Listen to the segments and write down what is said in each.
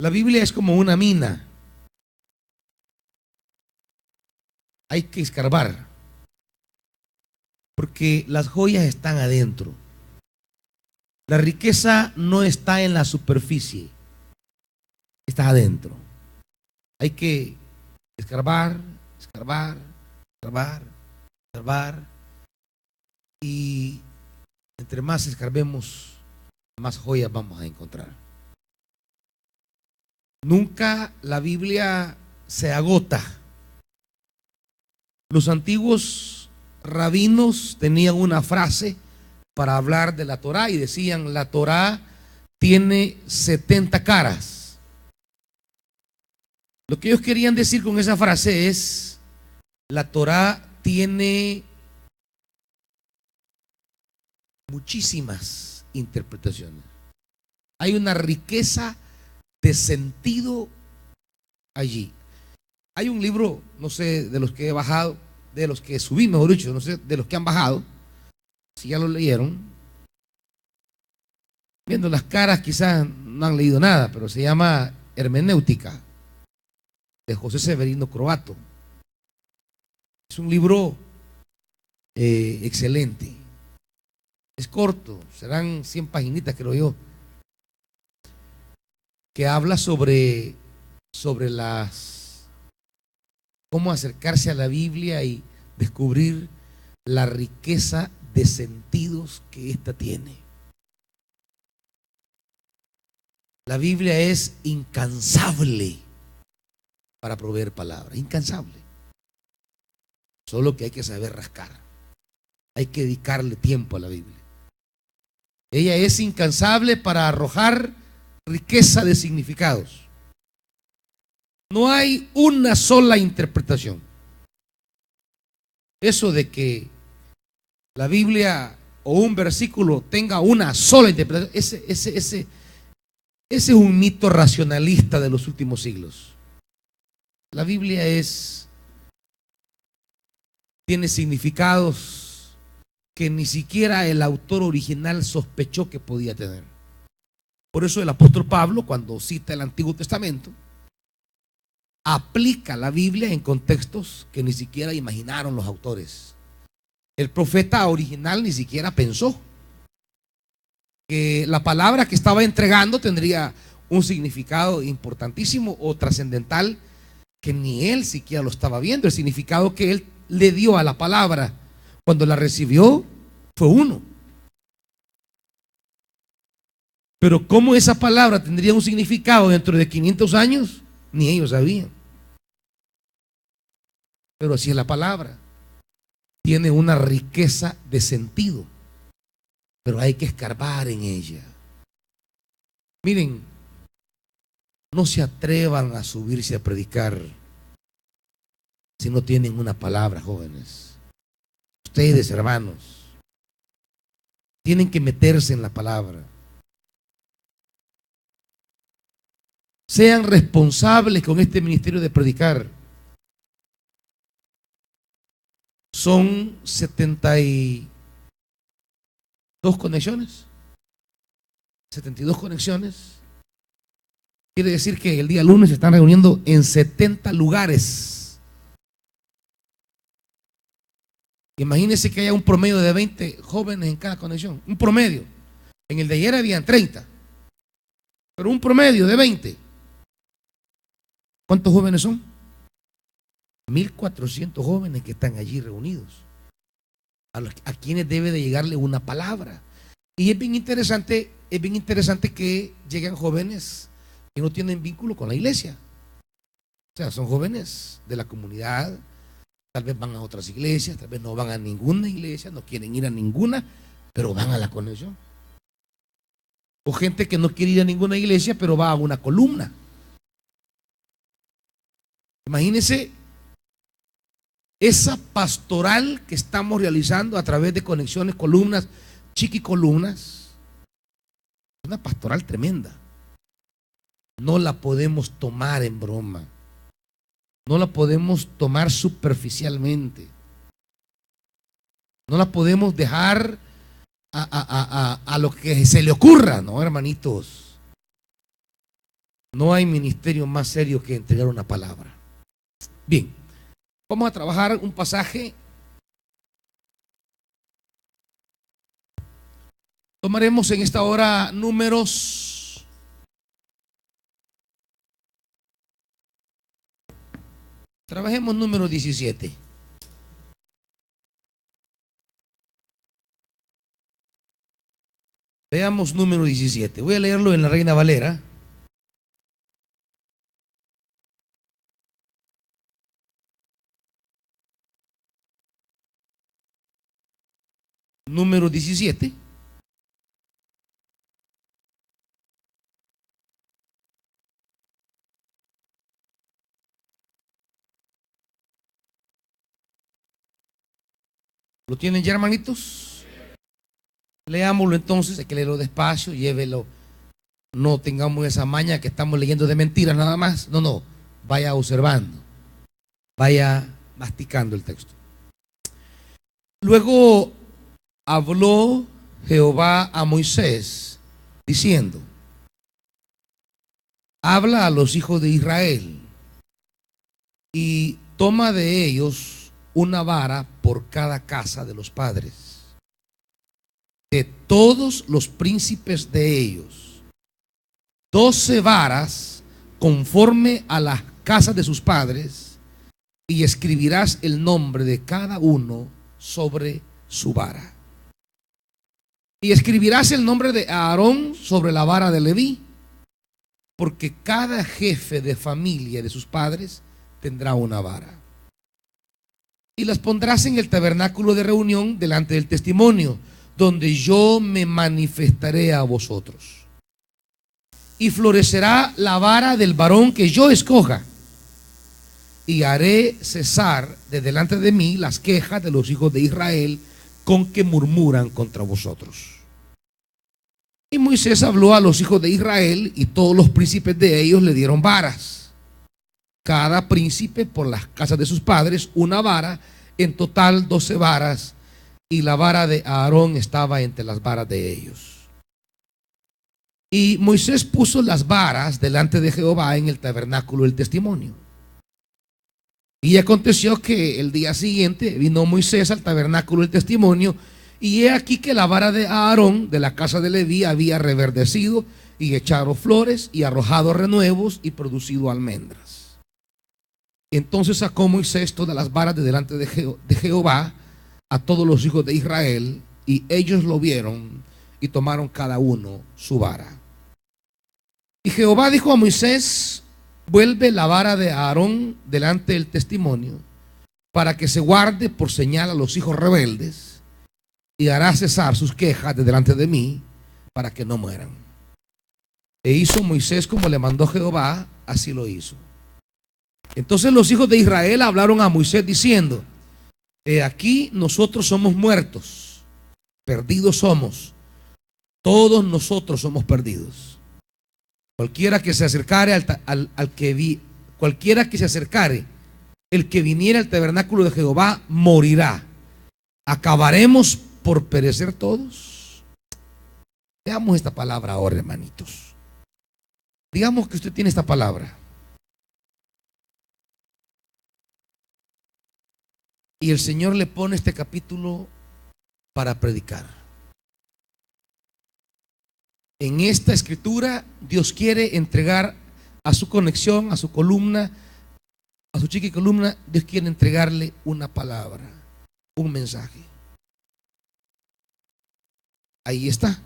La Biblia es como una mina. Hay que escarbar, porque las joyas están adentro. La riqueza no está en la superficie, está adentro. Hay que escarbar, escarbar, escarbar, escarbar. Y entre más escarbemos, más joyas vamos a encontrar. Nunca la Biblia se agota. Los antiguos rabinos tenían una frase para hablar de la Torá y decían: la Torá tiene 70 caras. Lo que ellos querían decir con esa frase es: la Torá tiene muchísimas interpretaciones. Hay una riqueza de sentido allí. Hay un libro, no sé, de los que he bajado, de los que subí, mejor dicho, no sé, de los que han bajado, si ya lo leyeron. Viendo las caras quizás no han leído nada, pero se llama Hermenéutica, de José Severino Croato. Es un libro excelente. Es corto, serán 100 paginitas, creo yo, que habla sobre cómo acercarse a la Biblia y descubrir la riqueza de sentidos que ésta tiene. La Biblia es incansable para proveer palabras, incansable. Solo que hay que saber rascar. Hay que dedicarle tiempo a la Biblia. Ella es incansable para arrojar riqueza de significados. No hay una sola interpretación. Eso de que la Biblia o un versículo tenga una sola interpretación, ese es un mito racionalista de los últimos siglos. La Biblia tiene significados que ni siquiera el autor original sospechó que podía tener. Por eso el apóstol Pablo, cuando cita el Antiguo Testamento, aplica la Biblia en contextos que ni siquiera imaginaron los autores. El profeta original ni siquiera pensó que la palabra que estaba entregando tendría un significado importantísimo o trascendental que ni él siquiera lo estaba viendo. El significado que él le dio a la palabra cuando la recibió fue uno. Pero cómo esa palabra tendría un significado dentro de 500 años, ni ellos sabían. Pero así es la palabra. Tiene una riqueza de sentido, pero hay que escarbar en ella. Miren, no se atrevan a subirse a predicar si no tienen una palabra, jóvenes. Ustedes, hermanos, tienen que meterse en la palabra. Sean responsables con este ministerio de predicar. Son 72 conexiones. 72 conexiones. Quiere decir que el día lunes se están reuniendo en 70 lugares. Imagínense que haya un promedio de 20 jóvenes en cada conexión. Un promedio. En el de ayer habían 30. Pero un promedio de 20. ¿Cuántos jóvenes son? 1,400 jóvenes que están allí reunidos, a quienes debe de llegarle una palabra. Y es bien interesante que lleguen jóvenes que no tienen vínculo con la iglesia. O sea, son jóvenes de la comunidad, tal vez van a otras iglesias, tal vez no van a ninguna iglesia, no quieren ir a ninguna, pero van a la conexión. O gente que no quiere ir a ninguna iglesia, pero va a una columna. Imagínense esa pastoral que estamos realizando a través de conexiones, columnas, chiquicolumnas. Una pastoral tremenda. No la podemos tomar en broma. No la podemos tomar superficialmente. No la podemos dejar a lo que se le ocurra, ¿no, hermanitos? No hay ministerio más serio que entregar una palabra. Bien, vamos a trabajar un pasaje. Tomaremos en esta hora Números. Trabajemos número 17. Veamos número 17. Voy a leerlo en la Reina Valera. Número 17. ¿Lo tienen ya, hermanitos? Leámoslo entonces, hay que leerlo despacio, llévelo. No tengamos esa maña que estamos leyendo de mentiras nada más. No, no, vaya observando, vaya masticando el texto. Luego habló Jehová a Moisés diciendo: habla a los hijos de Israel y toma de ellos una vara por cada casa de los padres, de todos los príncipes de ellos, 12 varas conforme a las casas de sus padres, y escribirás el nombre de cada uno sobre su vara. Y escribirás el nombre de Aarón sobre la vara de Leví, porque cada jefe de familia de sus padres tendrá una vara. Y las pondrás en el tabernáculo de reunión delante del testimonio, donde yo me manifestaré a vosotros. Y florecerá la vara del varón que yo escoja, y haré cesar de delante de mí las quejas de los hijos de Israel con que murmuran contra vosotros. Y Moisés habló a los hijos de Israel, y todos los príncipes de ellos le dieron varas, cada príncipe por las casas de sus padres una vara, en total 12 varas, y la vara de Aarón estaba entre las varas de ellos. Y Moisés puso las varas delante de Jehová en el tabernáculo del testimonio. Y aconteció que el día siguiente vino Moisés al tabernáculo del testimonio, y he aquí que la vara de Aarón de la casa de Leví había reverdecido y echado flores y arrojado renuevos y producido almendras. Entonces sacó Moisés todas las varas de delante de Jehová a todos los hijos de Israel, y ellos lo vieron y tomaron cada uno su vara. Y Jehová dijo a Moisés: vuelve la vara de Aarón delante del testimonio, para que se guarde por señal a los hijos rebeldes, y hará cesar sus quejas de delante de mí, para que no mueran. E hizo Moisés como le mandó Jehová, así lo hizo. Entonces los hijos de Israel hablaron a Moisés diciendo: he aquí nosotros somos muertos, perdidos somos, todos nosotros somos perdidos. Cualquiera que se acercare cualquiera que se acercare, el que viniera al tabernáculo de Jehová, morirá. ¿Acabaremos por perecer todos? Veamos esta palabra ahora, hermanitos. Digamos que usted tiene esta palabra, y el Señor le pone este capítulo para predicar. En esta escritura Dios quiere entregar a su conexión, a su columna, a su chica columna, Dios quiere entregarle una palabra, un mensaje. Ahí está.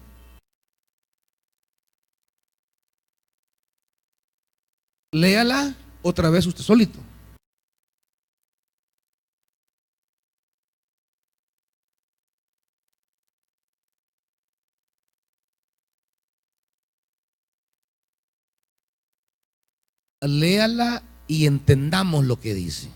Léala otra vez usted solito. Léala y entendamos lo que dice.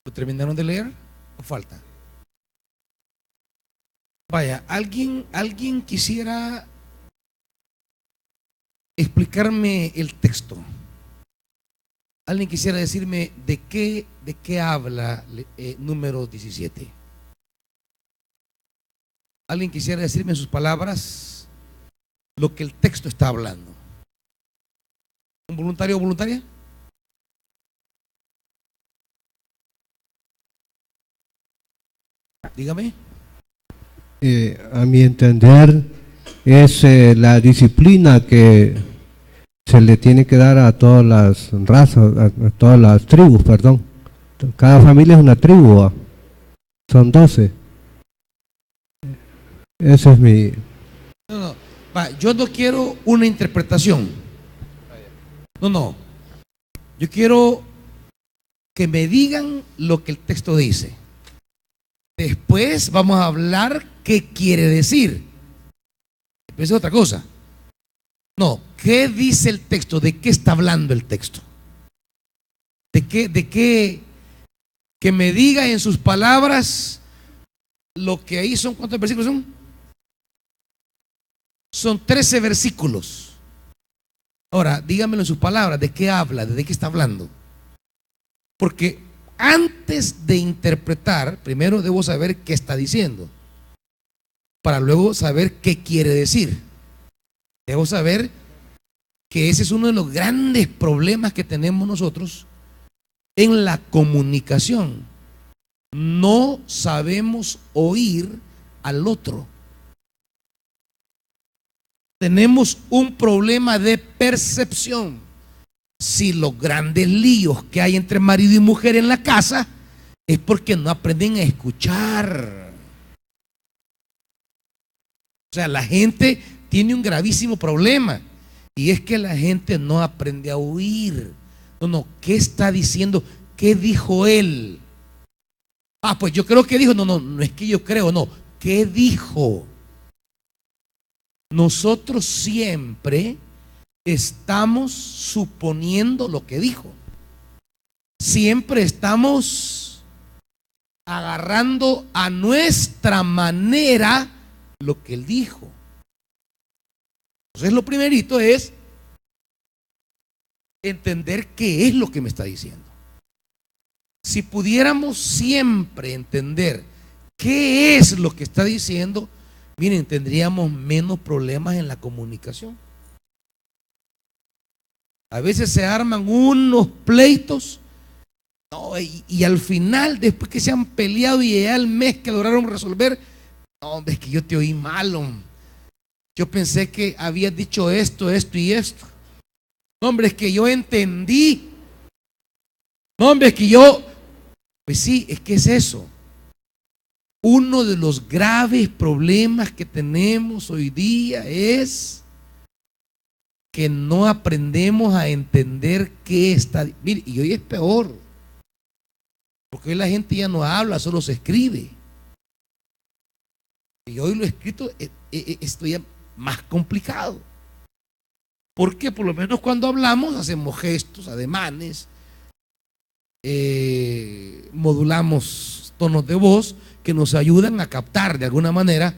¿Lo terminaron de leer o falta? Vaya, ¿alguien quisiera explicarme el texto? ¿Alguien quisiera decirme de qué habla número 17? ¿Alguien quisiera decirme en sus palabras lo que el texto está hablando? ¿Un voluntario o voluntaria? Dígame. A mi entender, es la disciplina que se le tiene que dar a todas las razas, a todas las tribus, perdón. Cada familia es una tribu, ¿va? Son 12. Ese es mi... No. Va, yo no quiero una interpretación. No. Yo quiero que me digan lo que el texto dice. Después vamos a hablar qué quiere decir. Esa es otra cosa. No, ¿qué dice el texto? ¿De qué está hablando el texto? ¿De qué? Que me diga en sus palabras lo que ahí son. ¿Cuántos versículos son? Son 13 versículos. Ahora, dígamelo en sus palabras, ¿de qué habla? ¿De qué está hablando? Porque antes de interpretar, primero debo saber qué está diciendo, para luego saber qué quiere decir. Debo saber que ese es uno de los grandes problemas que tenemos nosotros en la comunicación. No sabemos oír al otro. Tenemos un problema de percepción. Si los grandes líos que hay entre marido y mujer en la casa es porque no aprenden a escuchar. O sea, la gente tiene un gravísimo problema y es que la gente no aprende a oír. No, ¿qué está diciendo? ¿Qué dijo él? Pues yo creo que dijo. No es que yo creo, no. ¿Qué dijo? Nosotros siempre estamos suponiendo lo que dijo. Siempre estamos agarrando a nuestra manera lo que él dijo. Entonces lo primerito es entender qué es lo que me está diciendo. Si pudiéramos siempre entender qué es lo que está diciendo, miren, tendríamos menos problemas en la comunicación. A veces se arman unos pleitos, y al final, después que se han peleado y ya el mes que lograron resolver, hombre, es que yo te oí mal, hombre. Yo pensé que habías dicho esto y esto. Hombre, es que yo entendí. Hombre, es que yo... Pues sí, es que es eso. Uno de los graves problemas que tenemos hoy día es que no aprendemos a entender qué está. Mire, y hoy es peor, porque hoy la gente ya no habla, solo se escribe. Y hoy lo escrito esto ya más complicado, porque por lo menos cuando hablamos hacemos gestos, ademanes, modulamos tonos de voz que nos ayudan a captar de alguna manera,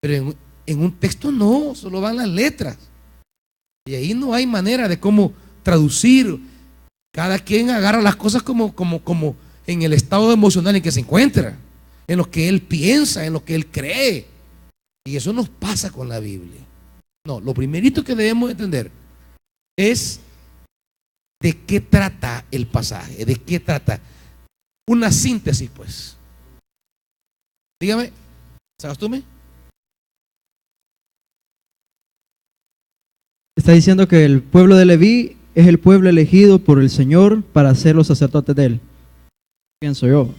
pero en un texto no, solo van las letras. Y ahí no hay manera de cómo traducir. Cada quien agarra las cosas como en el estado emocional en que se encuentra, en lo que él piensa, en lo que él cree. Y eso nos pasa con la Biblia. No, lo primerito que debemos entender es de qué trata el pasaje, de qué trata. Una síntesis, pues. Dígame, ¿sabes tú? Está diciendo que el pueblo de Leví es el pueblo elegido por el Señor para ser los sacerdotes de él. Pienso yo.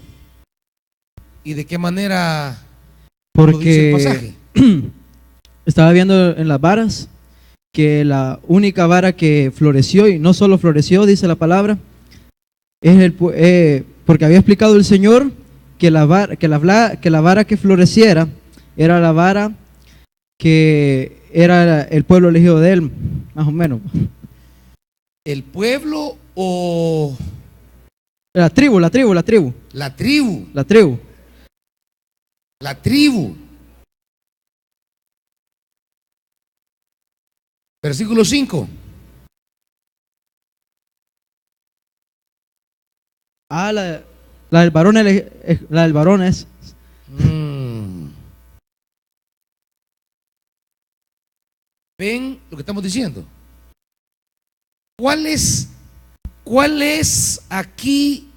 ¿Y de qué manera? Porque lo dice el pasaje? Estaba viendo en las varas que la única vara que floreció, y no solo floreció, dice la palabra, es porque había explicado el Señor que la vara que floreciera era la vara que era el pueblo elegido de él, más o menos. ¿El pueblo o La tribu, la tribu, la tribu. La tribu. La tribu. La tribu. Versículo 5. Ah, la del varón, la del varón es. ¿Ven lo que estamos diciendo? ¿Cuál es aquí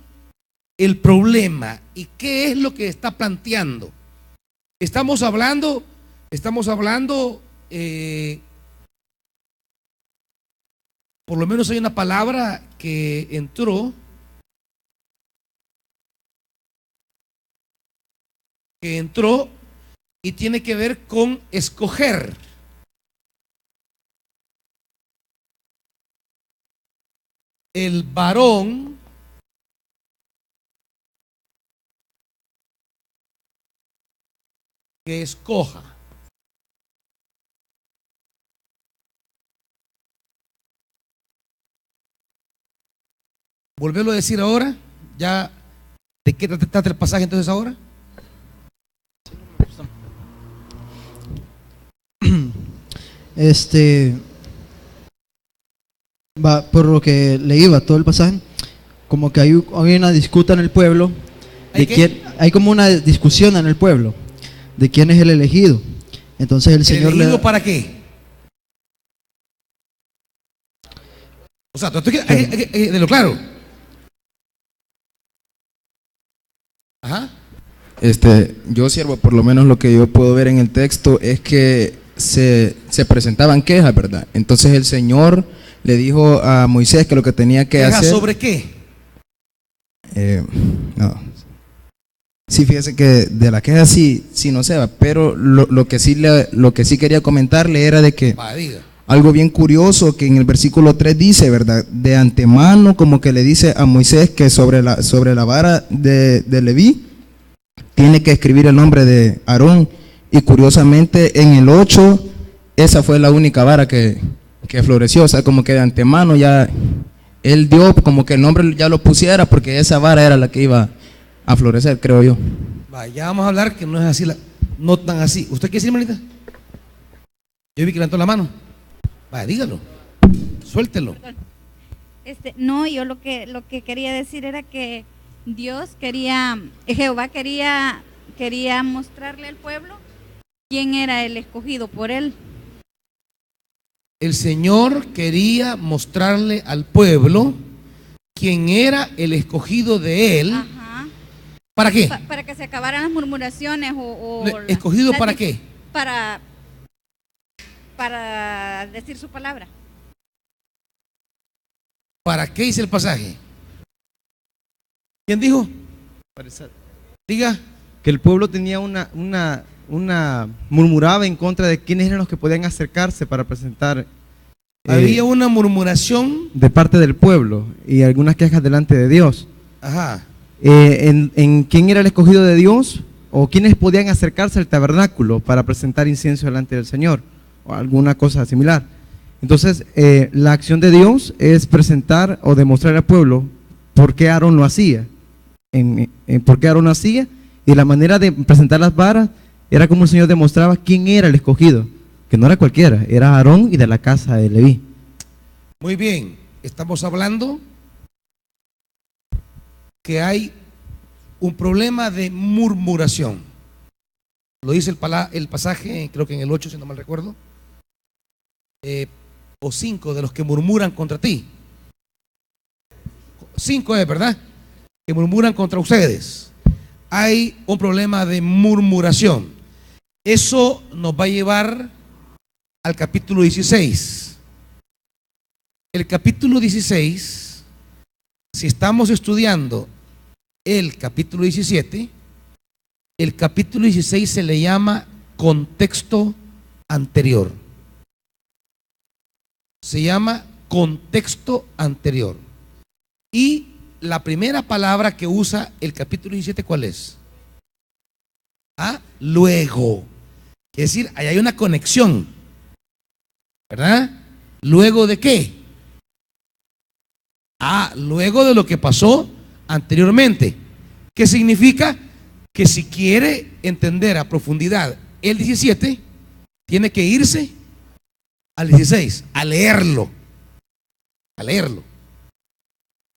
el problema y qué es lo que está planteando? Estamos hablando, por lo menos hay una palabra que entró, y tiene que ver con escoger. El varón que escoja. Volverlo a decir ahora, ya, ¿de qué trata el pasaje entonces ahora? Va por lo que le iba todo el pasaje, como que hay una disputa en el pueblo de quién, hay como una discusión en el pueblo de quién es el elegido. Entonces el Señor ¿elegido le para qué? O sea, de lo claro. Ajá. Yo, siervo, por lo menos lo que yo puedo ver en el texto es que se presentaban quejas, ¿verdad? Entonces el Señor le dijo a Moisés que lo que tenía que ¿Quejas hacer. sobre qué? No. Sí, fíjese que de la queja sí no se va, pero lo que sí quería comentarle era de que Diga. algo bien curioso que en el versículo 3 dice, ¿verdad? De antemano, como que le dice a Moisés que sobre la vara de Leví tiene que escribir el nombre de Aarón, y curiosamente en el 8 esa fue la única vara que floreció, o sea, como que de antemano ya él dio como que el nombre ya lo pusiera porque esa vara era la que iba a florecer, creo yo. Ya vamos a hablar que no es así, no tan así. ¿Usted qué dice, hermanita? Yo vi que levantó la mano. Dígalo, suéltelo. No, yo lo que quería decir era que Jehová quería mostrarle al pueblo quién era el escogido por él. El Señor quería mostrarle al pueblo quién era el escogido de él. Ajá. ¿Para qué? Para que se acabaran las murmuraciones ¿Escogido para qué? Para decir su palabra. ¿Para qué dice el pasaje? ¿Quién dijo? Diga. Que el pueblo tenía murmuraba en contra de quiénes eran los que podían acercarse para presentar. Había una murmuración de parte del pueblo y algunas quejas delante de Dios. Ajá. En quién era el escogido de Dios o quiénes podían acercarse al tabernáculo para presentar incienso delante del Señor o alguna cosa similar. Entonces, la acción de Dios es presentar o demostrar al pueblo por qué Aarón lo hacía. Por qué Aarón lo hacía, y la manera de presentar las varas era como el Señor demostraba quién era el escogido, que no era cualquiera, era Aarón y de la casa de Leví. Muy bien, estamos hablando que hay un problema de murmuración. Lo dice el pasaje, creo que en el 8, si no mal recuerdo, o 5 de los que murmuran contra ti. 5 es, ¿verdad? Que murmuran contra ustedes. Hay un problema de murmuración. Eso nos va a llevar al capítulo 16. El capítulo 16, si estamos estudiando el capítulo 17, el capítulo 16 se le llama contexto anterior. Se llama contexto anterior. Y la primera palabra que usa el capítulo 17, ¿cuál es? Luego. Es decir, ahí hay una conexión, ¿verdad? ¿Luego de qué? Luego de lo que pasó anteriormente. ¿Qué significa? Que si quiere entender a profundidad el 17, tiene que irse al 16, a leerlo. A leerlo.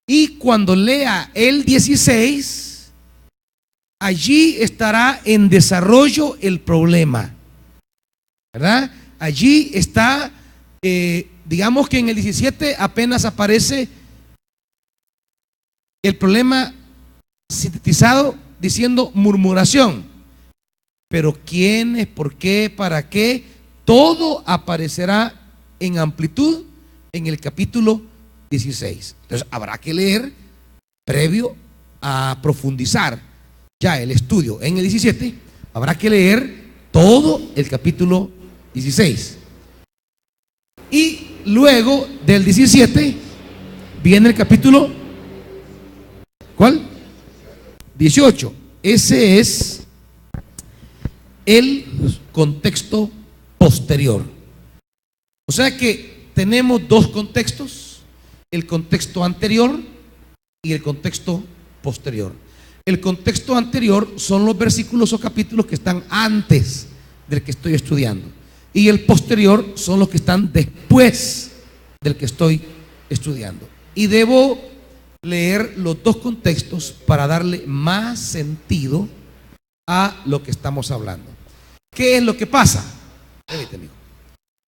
Y cuando lea el 16, allí estará en desarrollo el problema, ¿verdad? Allí está, digamos que en el 17 apenas aparece el problema sintetizado diciendo murmuración. Pero quiénes, por qué, para qué, todo aparecerá en amplitud en el capítulo 16. Entonces habrá que leer previo a profundizar ya el estudio en el 17, habrá que leer todo el capítulo 16. Y luego del 17 viene el capítulo, ¿cuál? 18. Ese es el contexto posterior. O sea que tenemos dos contextos: el contexto anterior y el contexto posterior. El contexto anterior son los versículos o capítulos que están antes del que estoy estudiando, y el posterior son los que están después del que estoy estudiando. Y debo leer los dos contextos para darle más sentido a lo que estamos hablando. ¿Qué es lo que pasa?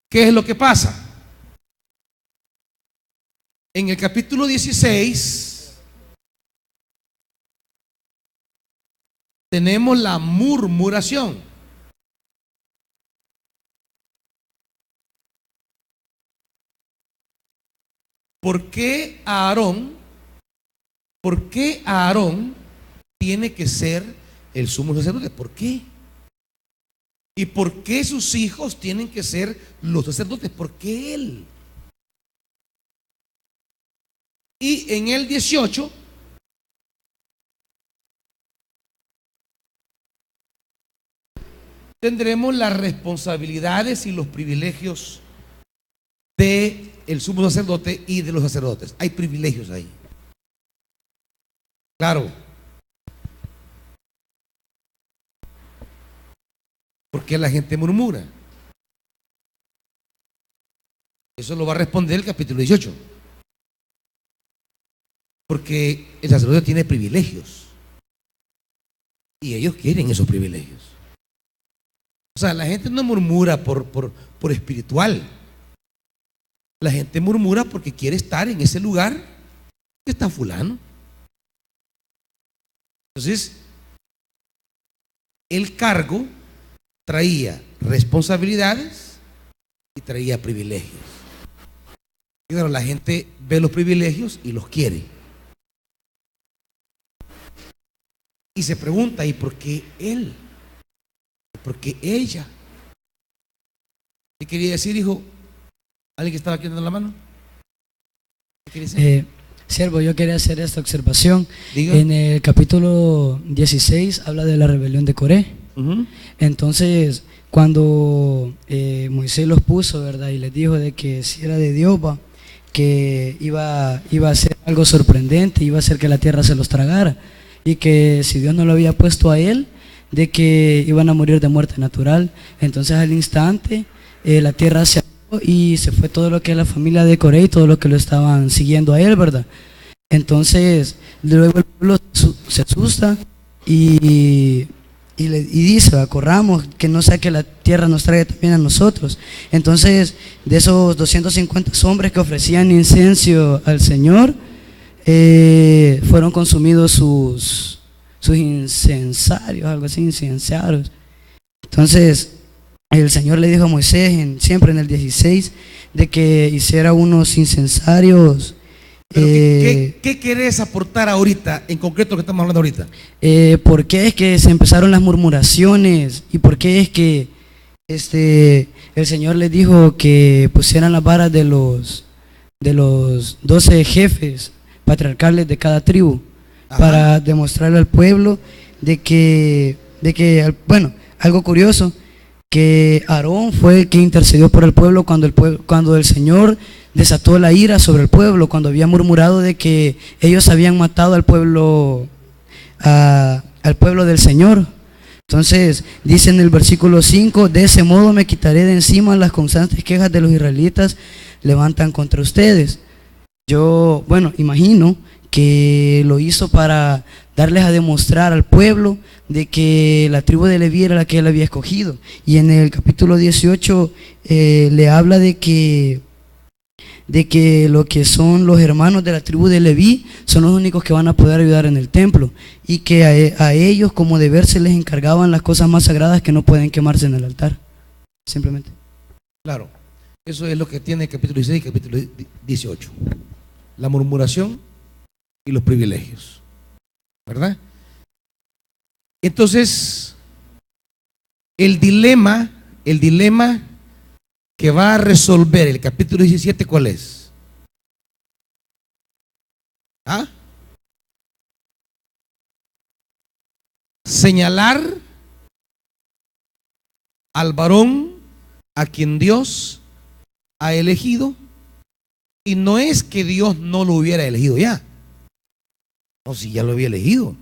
¿Qué es lo que pasa? En el capítulo 16 tenemos la murmuración. ¿Por qué Aarón tiene que ser el sumo sacerdote? ¿Por qué? ¿Y por qué sus hijos tienen que ser los sacerdotes? ¿Por qué él? Y en el 18 tendremos las responsabilidades y los privilegios de el sumo sacerdote y de los sacerdotes. Hay privilegios ahí. Claro. ¿Por qué la gente murmura? Eso lo va a responder el capítulo 18. Porque el sacerdote tiene privilegios y ellos quieren esos privilegios. O sea, la gente no murmura por espiritual. La gente murmura porque quiere estar en ese lugar que está fulano. Entonces, el cargo traía responsabilidades y traía privilegios. Y claro, la gente ve los privilegios y los quiere. Y se pregunta, ¿y por qué él? ¿Por qué ella? ¿Qué quería decir, hijo? ¿Alguien que estaba aquí dando la mano? ¿Qué quería decir? Siervo, yo quería hacer esta observación. Diga. En el capítulo 16 habla de la rebelión de Coré. Entonces, cuando Moisés los puso, ¿verdad? Y les dijo de que si era de Dios, que iba a ser algo sorprendente, iba a hacer que la tierra se los tragara, y que si Dios no lo había puesto a él, de que iban a morir de muerte natural. Entonces al instante la tierra se abrió y se fue todo lo que es la familia de Coré y todo lo que lo estaban siguiendo a él, ¿verdad? Entonces luego el pueblo se asusta y dice, corramos, que no sea que la tierra nos traiga también a nosotros. Entonces, de esos 250 hombres que ofrecían incienso al Señor, fueron consumidos sus incensarios, algo así, incenciarios. Entonces, el Señor le dijo a Moisés, siempre en el 16, de que hiciera unos incensarios. ¿Qué querés aportar ahorita, en concreto, que estamos hablando ahorita? ¿Por qué es que se empezaron las murmuraciones? ¿Y por qué es que el Señor les dijo que pusieran las varas de los 12 jefes patriarcales de cada tribu? Ajá. Para demostrarle al pueblo de que, bueno, algo curioso, que Aarón fue el que intercedió por el pueblo cuando el Señor desató la ira sobre el pueblo cuando había murmurado de que ellos habían matado al pueblo del Señor. Entonces dice en el versículo 5: de ese modo me quitaré de encima las constantes quejas de los israelitas levantan contra ustedes. Yo, imagino que lo hizo para darles a demostrar al pueblo de que la tribu de Leví era la que él había escogido. Y en el capítulo 18 le habla de que lo que son los hermanos de la tribu de Leví son los únicos que van a poder ayudar en el templo, y que a ellos como deber se les encargaban las cosas más sagradas que no pueden quemarse en el altar. Simplemente. Claro, eso es lo que tiene el capítulo 16 y el capítulo 18. La murmuración y los privilegios, ¿verdad? Entonces, el dilema que va a resolver el capítulo 17, ¿cuál es? ¿Ah? Señalar al varón a quien Dios ha elegido, y no es que Dios no lo hubiera elegido ya. No, si ya lo había elegido.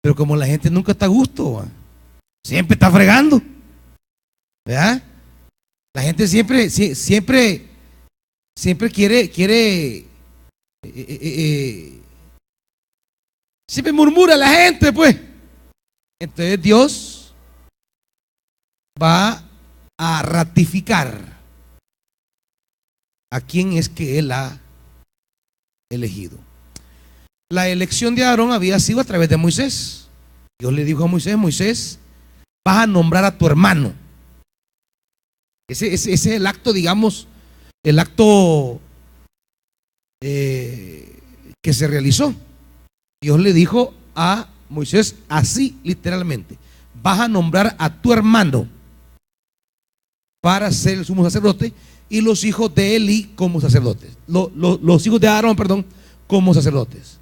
Pero como la gente nunca está a gusto, siempre está fregando, ¿verdad? La gente siempre quiere siempre murmura la gente, pues. Entonces Dios va a ratificar a quién es que Él ha elegido. La elección de Aarón había sido a través de Moisés. Dios le dijo a Moisés: Moisés, vas a nombrar a tu hermano. Ese es el acto, digamos, el acto que se realizó. Dios le dijo a Moisés así, literalmente: vas a nombrar a tu hermano para ser el sumo sacerdote, y los hijos de Eli como sacerdotes, los hijos de Aarón, perdón, como sacerdotes.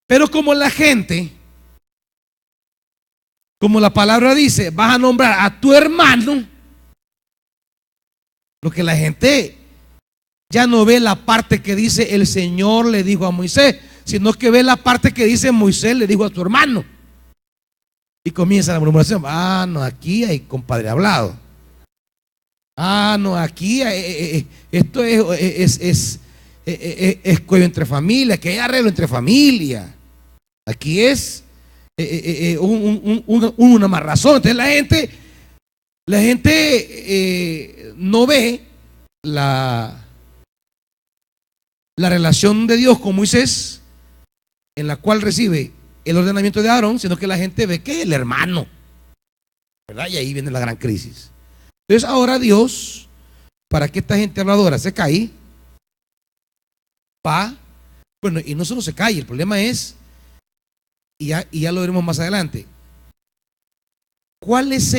Pero como la gente, como la palabra dice, vas a nombrar a tu hermano, lo que la gente ya no ve la parte que dice el Señor le dijo a Moisés, sino que ve la parte que dice Moisés le dijo a tu hermano. Y comienza la murmuración: ah, no, aquí hay compadre hablado. Ah, no, aquí esto es cuello entre familia, que hay arreglo entre familia. Aquí es una más razón. Entonces la gente no ve la relación de Dios con Moisés, en la cual recibe el ordenamiento de Aarón, sino que la gente ve que es el hermano, ¿verdad? Y ahí viene la gran crisis. Entonces ahora Dios, para que esta gente habladora se cae, y no solo se cae, el problema es, y ya lo veremos más adelante, ¿cuál es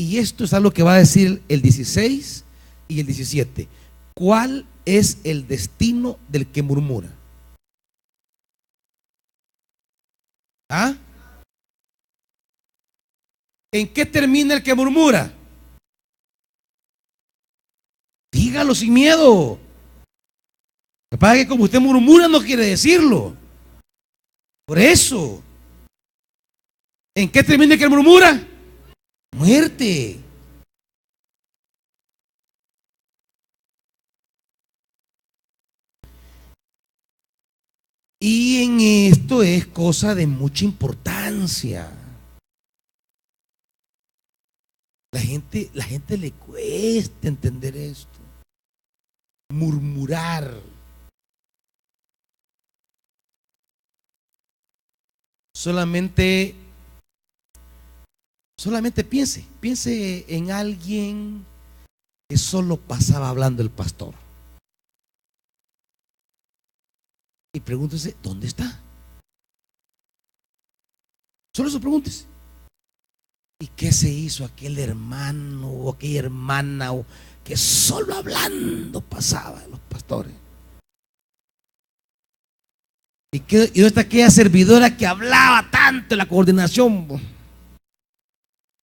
y esto es algo que va a decir el 16 y el 17, ¿cuál es el destino del que murmura? ¿Ah? ¿En qué termina el que murmura? Dígalo sin miedo. Lo que pasa es que como usted murmura no quiere decirlo. Por eso. ¿En qué termina el que murmura? Muerte. Y en esto es cosa de mucha importancia. La gente le cuesta entender esto. Murmurar. Solamente piense en alguien que solo pasaba hablando el pastor. Y pregúntese, ¿dónde está? Solo eso pregúntese. ¿Y qué se hizo aquel hermano o aquella hermana que solo hablando pasaba de los pastores? ¿Y dónde está aquella servidora que hablaba tanto en la coordinación?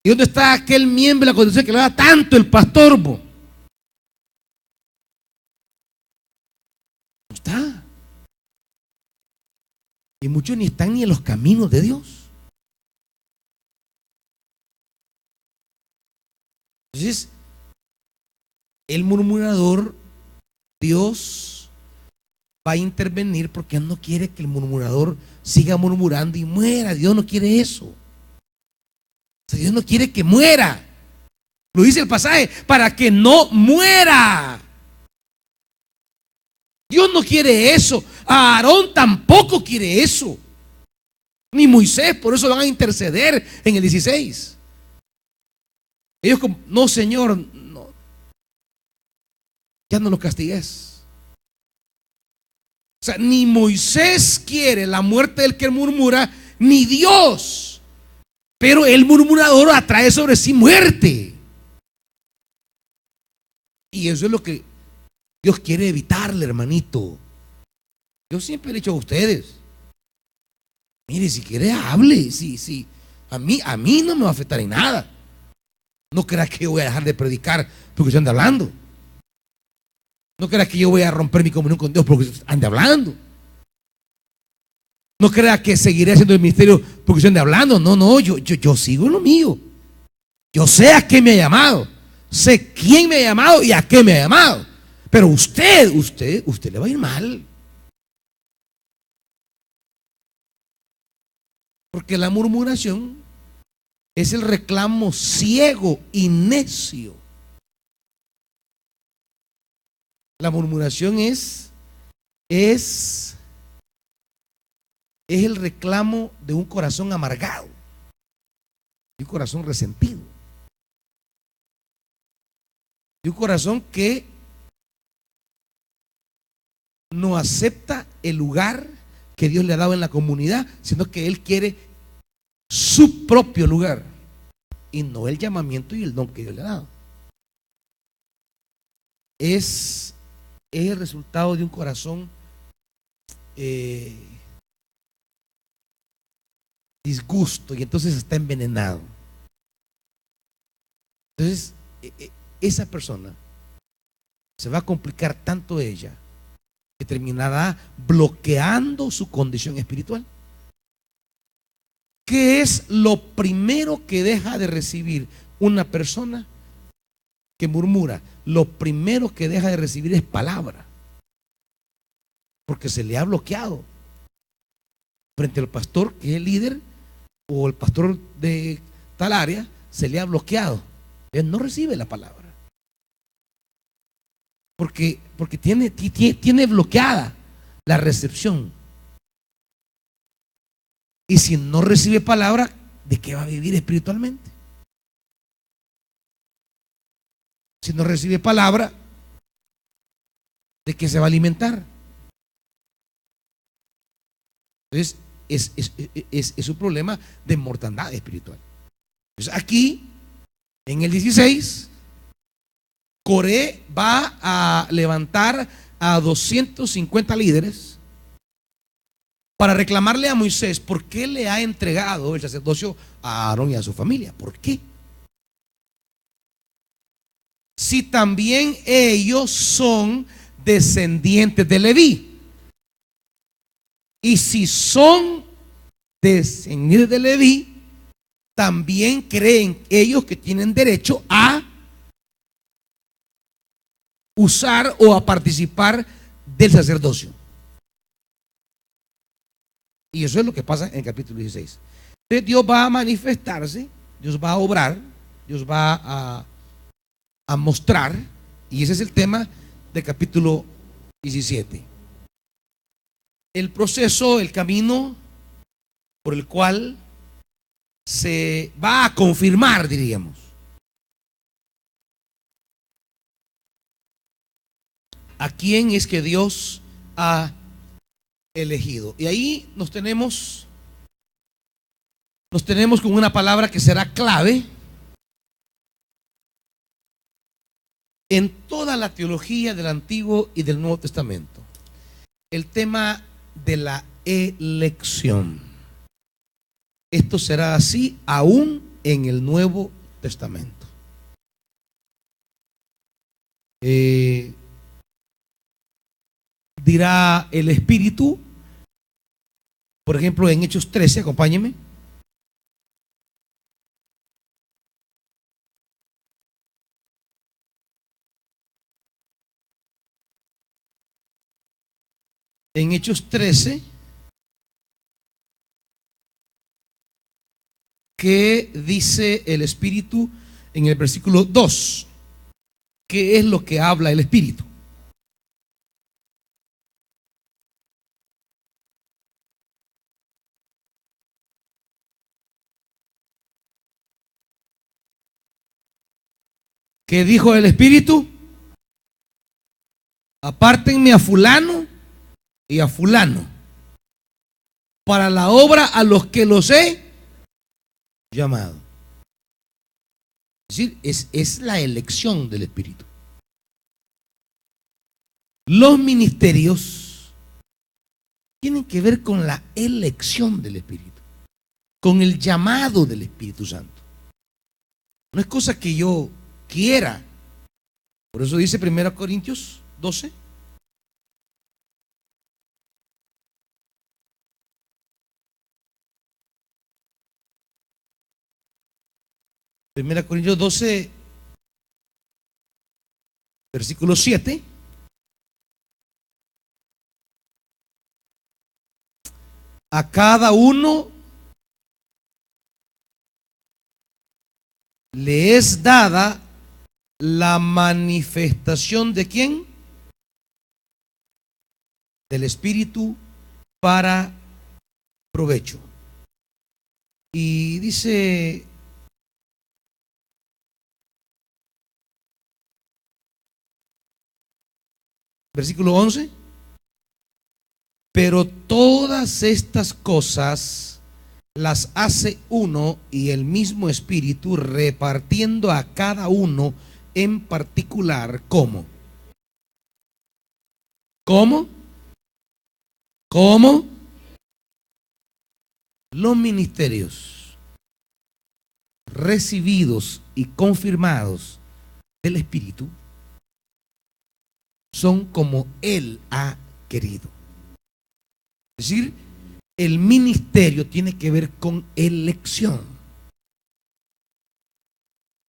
¿Y dónde está aquel miembro de la coordinación que hablaba tanto el pastor? Y muchos ni están ni en los caminos de Dios. Entonces, el murmurador, Dios va a intervenir porque Él no quiere que el murmurador siga murmurando y muera. Dios no quiere eso. O sea, Dios no quiere que muera. Lo dice el pasaje, para que no muera. Dios no quiere eso. Aarón tampoco quiere eso. Ni Moisés, por eso van a interceder en el 16. Ellos como, no, Señor, no, ya no los castigues. O sea, ni Moisés quiere la muerte del que murmura, ni Dios. Pero el murmurador atrae sobre sí muerte. Y eso es lo que Dios quiere evitarle, hermanito. Yo siempre le he dicho a ustedes, mire, si quiere hable, sí. A mí no me va a afectar en nada. No creas que yo voy a dejar de predicar porque usted anda hablando. No creas que yo voy a romper mi comunión con Dios porque usted ande hablando. No creas que seguiré haciendo el ministerio porque usted ande hablando. No, yo sigo en lo mío. Yo sé a qué me ha llamado. Sé quién me ha llamado y a qué me ha llamado. Pero usted le va a ir mal. Porque la murmuración es el reclamo ciego y necio. La murmuración es el reclamo de un corazón amargado, de un corazón resentido, de un corazón que no acepta el lugar que Dios le ha dado en la comunidad, sino que él quiere su propio lugar y no el llamamiento y el don que Dios le ha dado. Es el resultado de un corazón disgusto, y entonces está envenenado. Entonces esa persona se va a complicar tanto ella que terminará bloqueando su condición espiritual. ¿Qué es lo primero que deja de recibir una persona que murmura? Lo primero que deja de recibir es palabra, porque se le ha bloqueado frente al pastor que es el líder o el pastor de tal área. Se le ha bloqueado, él no recibe la palabra porque tiene bloqueada la recepción. Y si no recibe palabra, ¿de qué va a vivir espiritualmente? Si no recibe palabra, ¿de qué se va a alimentar? Entonces, es un problema de mortandad espiritual. Entonces, aquí, en el 16, Coré va a levantar a 250 líderes para reclamarle a Moisés por qué le ha entregado el sacerdocio a Aarón y a su familia. ¿Por qué? Si también ellos son descendientes de Leví. Y si son descendientes de Leví, también creen ellos que tienen derecho a usar o a participar del sacerdocio. Y eso es lo que pasa en el capítulo 16. Entonces Dios va a manifestarse, Dios va a obrar, Dios va a mostrar, y ese es el tema del capítulo 17. El proceso, el camino por el cual se va a confirmar, diríamos, a quién es que Dios ha elegido. Y ahí nos tenemos con una palabra que será clave en toda la teología del Antiguo y del Nuevo Testamento. El tema de la elección. Esto será así aún en el Nuevo Testamento. Dirá el Espíritu Por ejemplo, en Hechos 13, acompáñenme. En Hechos 13, ¿qué dice el Espíritu en el versículo 2? ¿Qué es lo que habla el Espíritu? ¿Qué dijo el Espíritu? Apártenme a fulano y a fulano para la obra a los que los he llamado. Es decir, es la elección del Espíritu. Los ministerios tienen que ver con la elección del Espíritu, con el llamado del Espíritu Santo. No es cosa que yo quiera. Por eso dice 1 Corintios 12. Primera Corintios 12, versículo 7. A cada uno le es dada la manifestación de ¿quién? Del Espíritu para provecho. Y dice versículo 11, pero todas estas cosas las hace uno y el mismo Espíritu, repartiendo a cada uno en particular. ¿Cómo? ¿Cómo? ¿Cómo? Los ministerios recibidos y confirmados del Espíritu son como Él ha querido. Es decir, el ministerio tiene que ver con elección.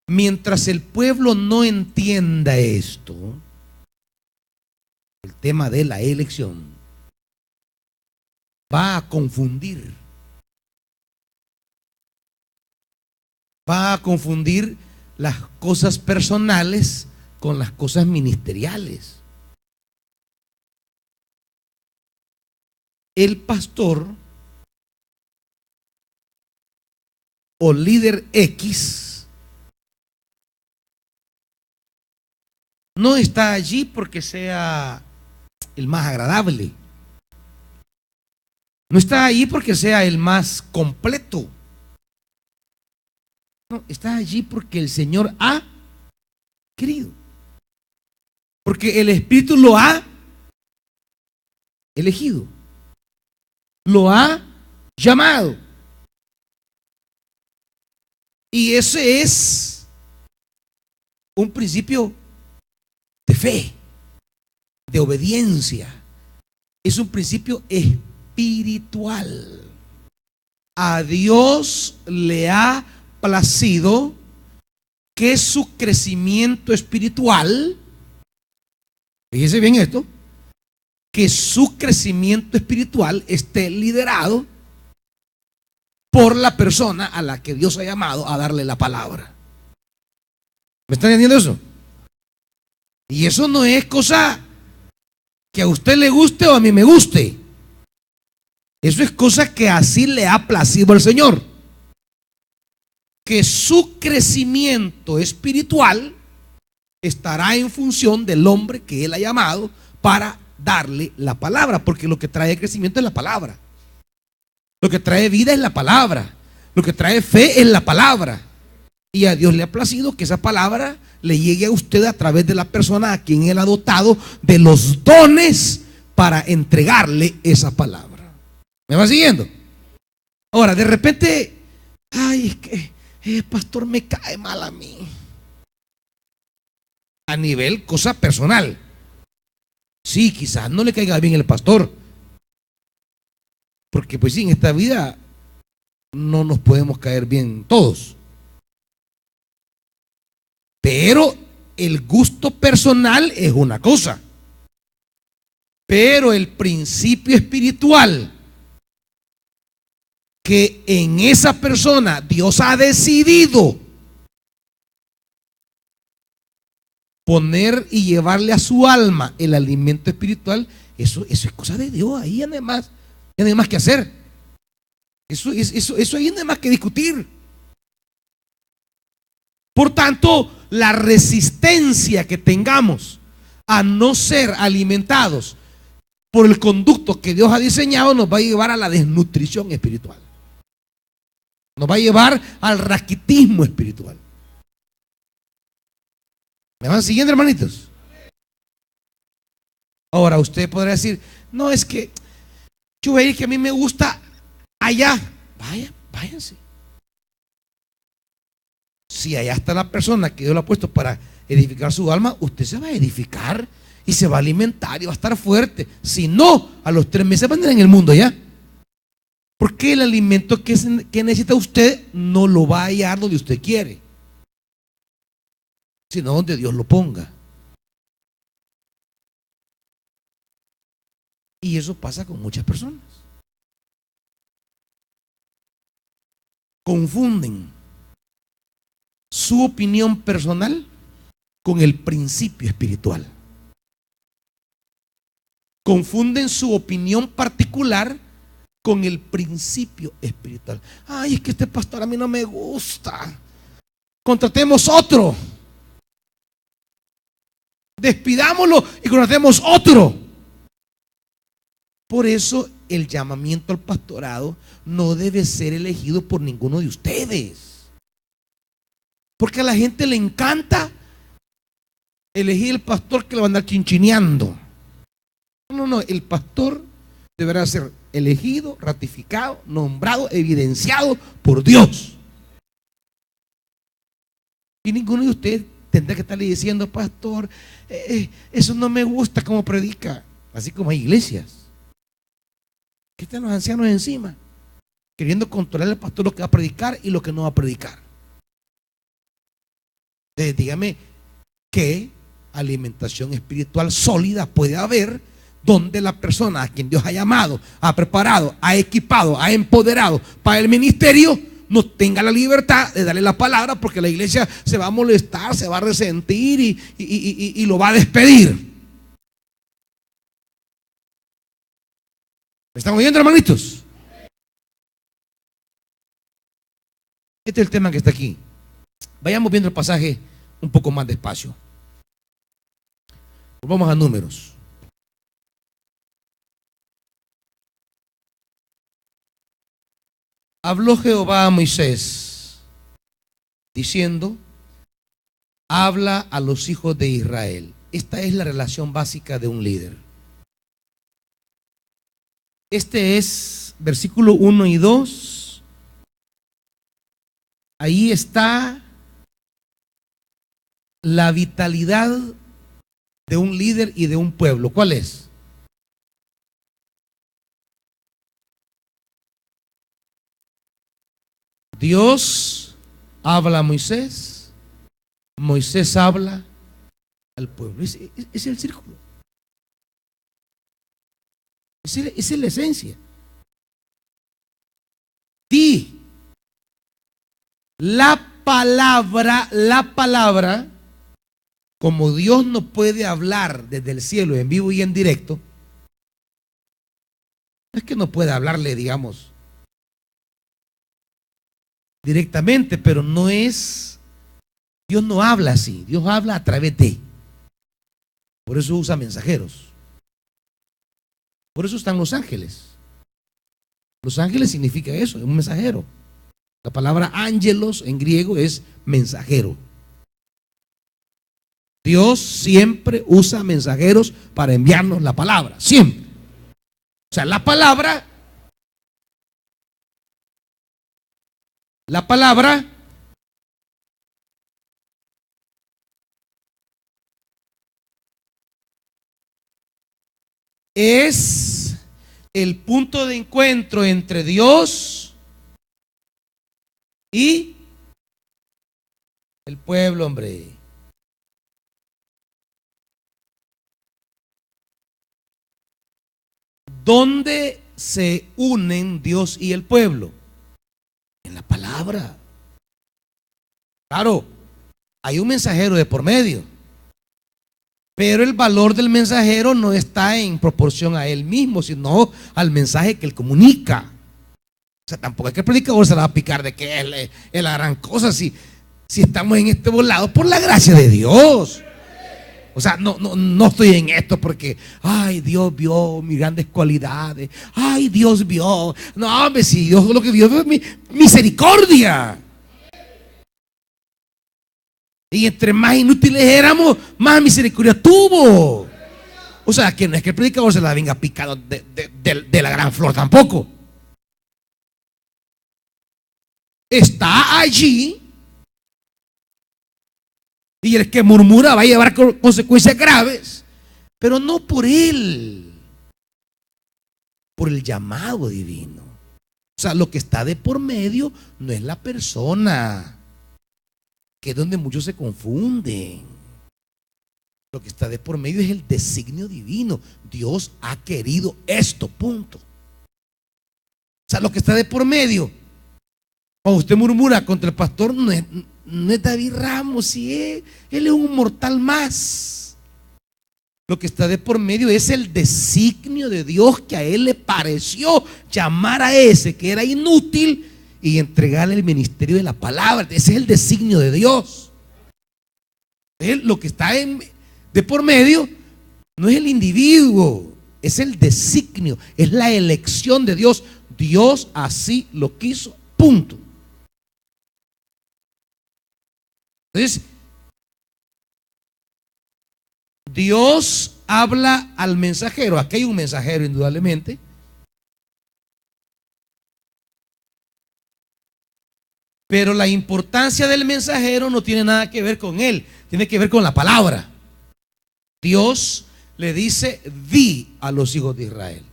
Mientras el pueblo no entienda esto, el tema de la elección, va a confundir. Va a confundir las cosas personales con las cosas ministeriales. El pastor o líder X no está allí porque sea el más agradable. No está allí porque sea el más completo. No, está allí porque el Señor ha querido. Porque el Espíritu lo ha elegido. Lo ha llamado. Y ese es un principio de fe, de obediencia. Es un principio espiritual. A Dios le ha placido que su crecimiento espiritual, fíjese bien esto, que su crecimiento espiritual esté liderado por la persona a la que Dios ha llamado a darle la palabra. ¿Me están entendiendo eso? Y eso no es cosa que a usted le guste o a mí me guste. Eso es cosa que así le ha placido al Señor. Que su crecimiento espiritual estará en función del hombre que Él ha llamado para darle la palabra, porque lo que trae crecimiento es la palabra. Lo que trae vida es la palabra. Lo que trae fe es la palabra. Y a Dios le ha placido que esa palabra le llegue a usted a través de la persona a quien Él ha dotado de los dones para entregarle esa palabra. ¿Me va siguiendo? Ahora, de repente, ay, es que el pastor me cae mal a mí. A nivel cosa personal. Sí, quizás no le caiga bien el pastor, Porque pues sí, en esta vida no nos podemos caer bien todos. Pero el gusto personal es una cosa. Pero el principio espiritual que en esa persona Dios ha decidido poner y llevarle a su alma el alimento espiritual, eso es cosa de Dios. Ahí ya no hay más que hacer. Eso ahí no hay más que discutir. Por tanto, la resistencia que tengamos a no ser alimentados por el conducto que Dios ha diseñado nos va a llevar a la desnutrición espiritual. Nos va a llevar al raquitismo espiritual. ¿Me van siguiendo, hermanitos? Ahora usted podrá decir, no, es que yo voy a ir, que a mí me gusta allá. Váyanse. Si allá está la persona que Dios lo ha puesto para edificar su alma, usted se va a edificar y se va a alimentar y va a estar fuerte. Si no, a los 3 meses va a andar en el mundo ya. Porque el alimento que necesita usted no lo va a hallar donde usted quiere, sino donde Dios lo ponga. Y eso pasa con muchas personas. Confunden su opinión personal con el principio espiritual. Confunden su opinión particular con el principio espiritual. Ay, es que este pastor a mí no me gusta. Contratemos otro. Despidámoslo y contratemos otro. Por eso el llamamiento al pastorado no debe ser elegido por ninguno de ustedes. Porque a la gente le encanta elegir el pastor que le va a andar chinchineando. No, el pastor deberá ser elegido, ratificado, nombrado, evidenciado por Dios. Y ninguno de ustedes tendrá que estarle diciendo, pastor, eso no me gusta como predica. Así como hay iglesias que están los ancianos encima, queriendo controlar al pastor lo que va a predicar y lo que no va a predicar. Entonces, dígame, ¿qué alimentación espiritual sólida puede haber donde la persona a quien Dios ha llamado, ha preparado, ha equipado, ha empoderado para el ministerio no tenga la libertad de darle la palabra, porque la iglesia se va a molestar, se va a resentir y lo va a despedir? ¿Me están oyendo, hermanitos? Este es el tema que está aquí. Vayamos viendo el pasaje un poco más despacio. Vamos a Números. Habló Jehová a Moisés diciendo, habla a los hijos de Israel. Esta es la relación básica de un líder. Este es versículo 1 y 2. Ahí está la vitalidad de un líder y de un pueblo. ¿Cuál es? Dios habla a Moisés, Moisés habla al pueblo. Es el círculo. Esa es la esencia. Di la palabra, como Dios no puede hablar desde el cielo en vivo y en directo, no es que no pueda hablarle, digamos, directamente, pero no es, Dios no habla así, Dios habla a través de. Por eso usa mensajeros. Por eso están los ángeles. Los ángeles significa eso, es un mensajero. La palabra ángelos en griego es mensajero. Dios siempre usa mensajeros para enviarnos la palabra, siempre. O sea, la palabra es el punto de encuentro entre Dios y el pueblo, hombre. ¿Dónde se unen Dios y el pueblo? En la palabra. Claro, hay un mensajero de por medio, pero el valor del mensajero no está en proporción a él mismo, sino al mensaje que él comunica. O sea, tampoco es que el predicador se la va a picar de que es la gran cosa si estamos en este volado por la gracia de Dios. O sea, no estoy en esto porque, ay, Dios vio mis grandes cualidades. Ay, Dios vio. No, hombre, si Dios lo que vio fue misericordia. Y entre más inútiles éramos, más misericordia tuvo. O sea, que no es que el predicador se la venga picado de la gran flor tampoco. Está allí. Y el que murmura va a llevar consecuencias graves, pero no por él, por el llamado divino. O sea, lo que está de por medio no es la persona, que es donde muchos se confunden. Lo que está de por medio es el designio divino. Dios ha querido esto, punto. O sea, lo que está de por medio, cuando usted murmura contra el pastor, no es David Ramos, él es un mortal más. Lo que está de por medio es el designio de Dios, que a él le pareció llamar a ese que era inútil y entregarle el ministerio de la palabra. Ese es el designio de Dios. Lo que está de por medio no es el individuo, es el designio, es la elección de Dios. Dios así lo quiso, punto. Entonces, Dios habla al mensajero. Aquí hay un mensajero, indudablemente. Pero la importancia del mensajero no tiene nada que ver con él, tiene que ver con la palabra. Dios le dice: di a los hijos de Israel.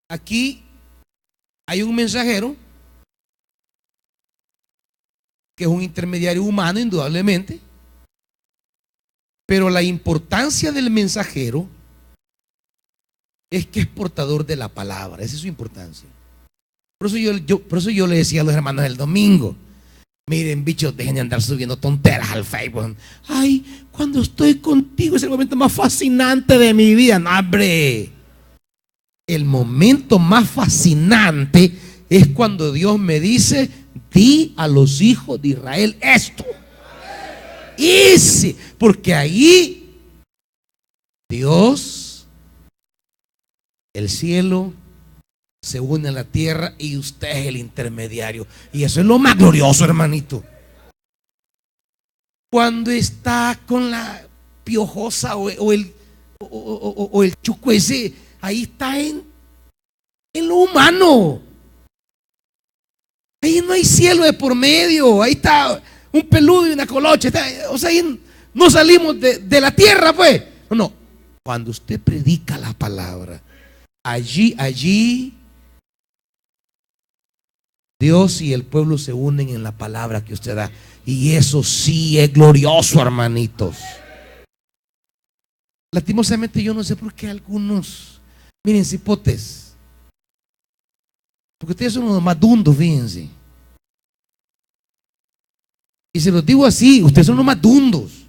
Aquí hay un mensajero que es un intermediario humano, indudablemente, pero la importancia del mensajero es que es portador de la palabra. Esa es su importancia. Por eso yo le decía a los hermanos el domingo: miren, bichos, dejen de andar subiendo tonteras al Facebook. Ay, cuando estoy contigo es el momento más fascinante de mi vida. No, hombre. El momento más fascinante es cuando Dios me dice: di a los hijos de Israel esto. Ese, porque ahí Dios, el cielo se une a la tierra y usted es el intermediario. Y eso es lo más glorioso, hermanito. Cuando está con la piojosa o el chuco ese, ahí está en lo humano. Ahí no hay cielo de por medio. Ahí está un peludo y una colocha. O sea, ahí no salimos de la tierra, pues. No. Cuando usted predica la palabra, allí Dios y el pueblo se unen en la palabra que usted da. Y eso sí es glorioso, hermanitos. Lastimosamente yo no sé por qué algunos, miren, cipotes, porque ustedes son unos más dundos, fíjense. Y se los digo así: ustedes son unos más dundos.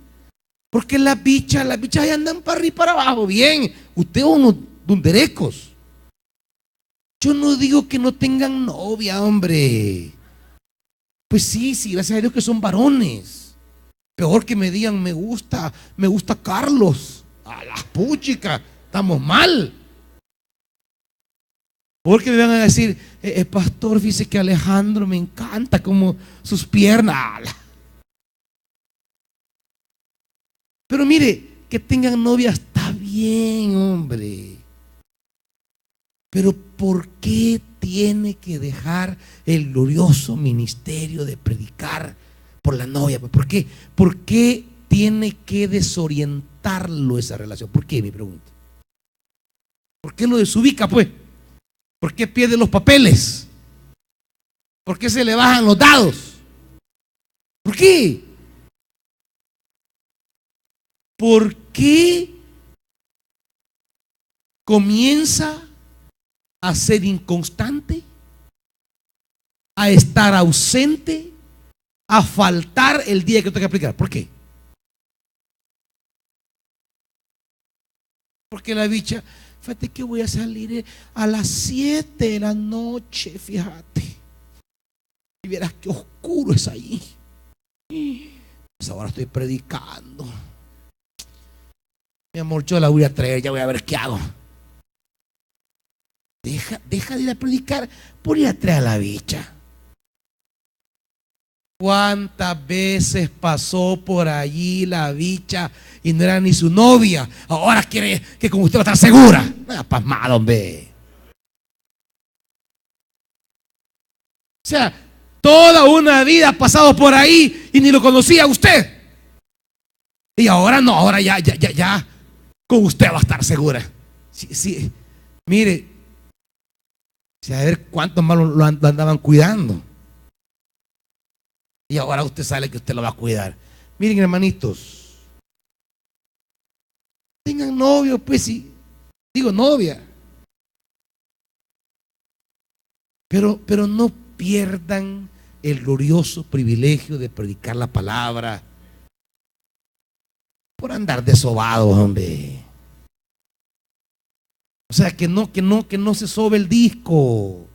Porque las bichas ahí andan para arriba y para abajo. Bien, ustedes son unos dunderecos. Yo no digo que no tengan novia, hombre. Pues sí, gracias a Dios que son varones. Peor que me digan: me gusta Carlos. A las puchicas, estamos mal. Porque me van a decir: pastor, fíjese que Alejandro me encanta como sus piernas. Pero mire, que tengan novia está bien, hombre. Pero ¿por qué tiene que dejar el glorioso ministerio de predicar por la novia? ¿Por qué? ¿Por qué tiene que desorientarlo esa relación. ¿Por qué? Me pregunto. ¿Por qué lo desubica, pues? ¿Por qué pierde los papeles? ¿Por qué se le bajan los dados? ¿Por qué? ¿Por qué comienza a ser inconstante, a estar ausente, a faltar el día que tenga que aplicar? ¿Por qué? Porque la bicha, fíjate que voy a salir a las 7 de la noche, fíjate. Y verás qué oscuro es ahí. Pues ahora estoy predicando. Mi amor, yo la voy a traer, ya voy a ver qué hago. Deja de ir a predicar por ir a traer a la bicha. ¿Cuántas veces pasó por allí la bicha y no era ni su novia? Ahora quiere que con usted va a estar segura. Pasmado, hombre. O sea, toda una vida ha pasado por ahí y ni lo conocía usted. Y ahora no, ahora ya con usted va a estar segura. Sí. Mire, a ver cuántos más lo andaban cuidando. Y ahora usted sabe que usted lo va a cuidar. Miren, hermanitos, tengan novio, pues sí, digo novia. Pero no pierdan el glorioso privilegio de predicar la palabra por andar desobados, hombre. O sea, que no se sobe el disco.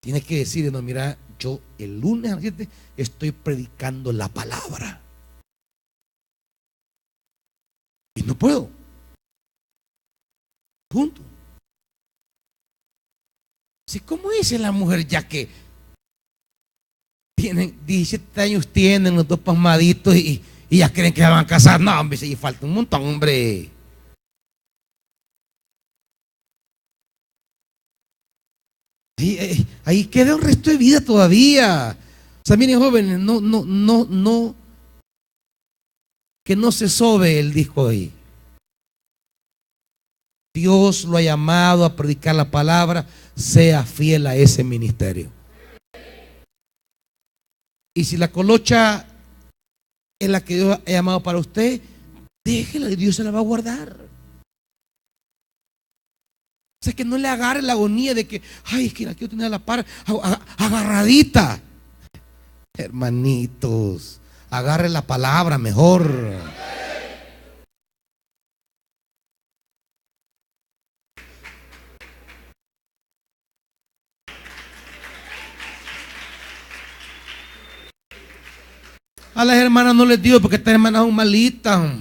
Tienes que decir, no, mira, yo el lunes a las 7 estoy predicando la palabra. Y no puedo. Punto. ¿Sí? ¿Cómo dice la mujer ya que tienen 17 años, tienen los dos pasmaditos y ya creen que se van a casar? No, hombre, si falta un montón, hombre. Ahí queda un resto de vida todavía. O sea, miren, jóvenes, no, que no se sobe el disco ahí. Dios lo ha llamado a predicar la palabra, sea fiel a ese ministerio. Y si la colocha es la que Dios ha llamado para usted, déjela, Dios se la va a guardar. O sea, que no le agarre la agonía de que, ay, es que la quiero tener a la par, agarradita. Hermanitos, agarre la palabra mejor. A las hermanas no les digo porque estas hermanas son malitas.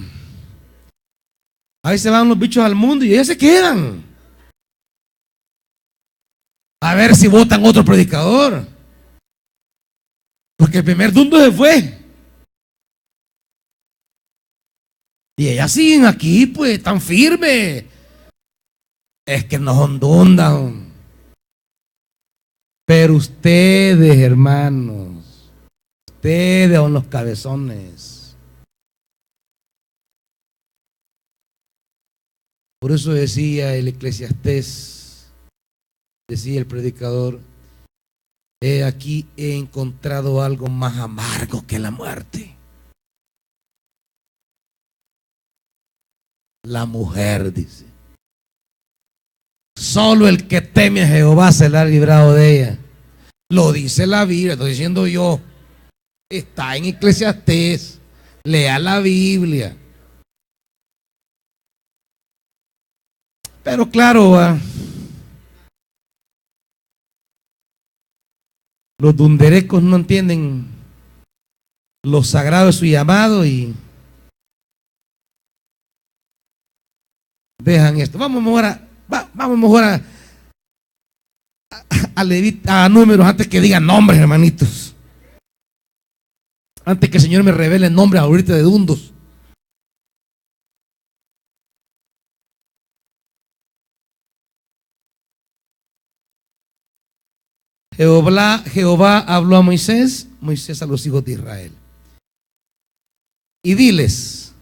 Ahí se van los bichos al mundo y ellas se quedan. A ver si votan otro predicador. Porque el primer dundo se fue. Y ellas siguen aquí, pues, tan firmes. Es que no son dundas. Pero ustedes, hermanos, ustedes son los cabezones. Por eso decía el Eclesiastés, decía el predicador, aquí he encontrado algo más amargo que la muerte. La mujer, dice. Solo el que teme a Jehová será librado de ella. Lo dice la Biblia, estoy diciendo yo. Está en Eclesiastés. Lea la Biblia. Pero claro, los dunderecos no entienden lo sagrado de su llamado y dejan esto. Vamos mejor a números antes que digan nombres, hermanitos. Antes que el Señor me revele nombres ahorita de dundos. Jehová habló a Moisés a los hijos de Israel. y diles: